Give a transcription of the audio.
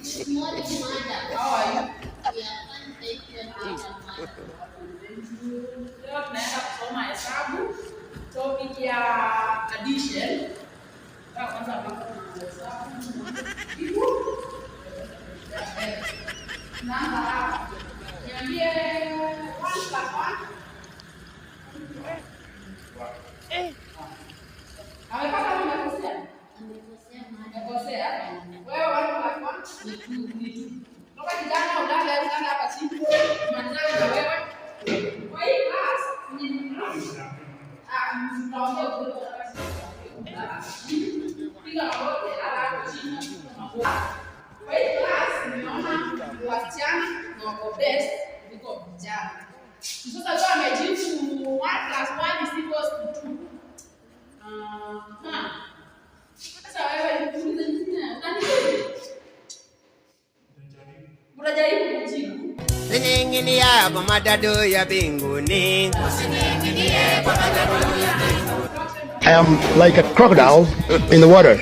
How are you? Leo tunaenda kusoma hesabu topic ya addition. Kwanza hapo hesabu. Namba hapa. Niambie 1 plus 1. Amepata umekosea? Umekosea. Wewe 1 plus 1 ni 2. Toka kijana ulale hapa chini. Tumalizane na wewe. Kwa hii class ni tunaongea kuhusu piga magoti hapo chini. Kwa hii class nimeona wasichana na wako best kuliko vijana. Sasa leo amejibu 1 plus 1 is equals to 2. Sasa wewe uliza nini? Unajaribu kujibu. Sining'inia kwa madado ya mbinguni. Usining'inie kwa madado ya mbinguni. I am like a crocodile in the water.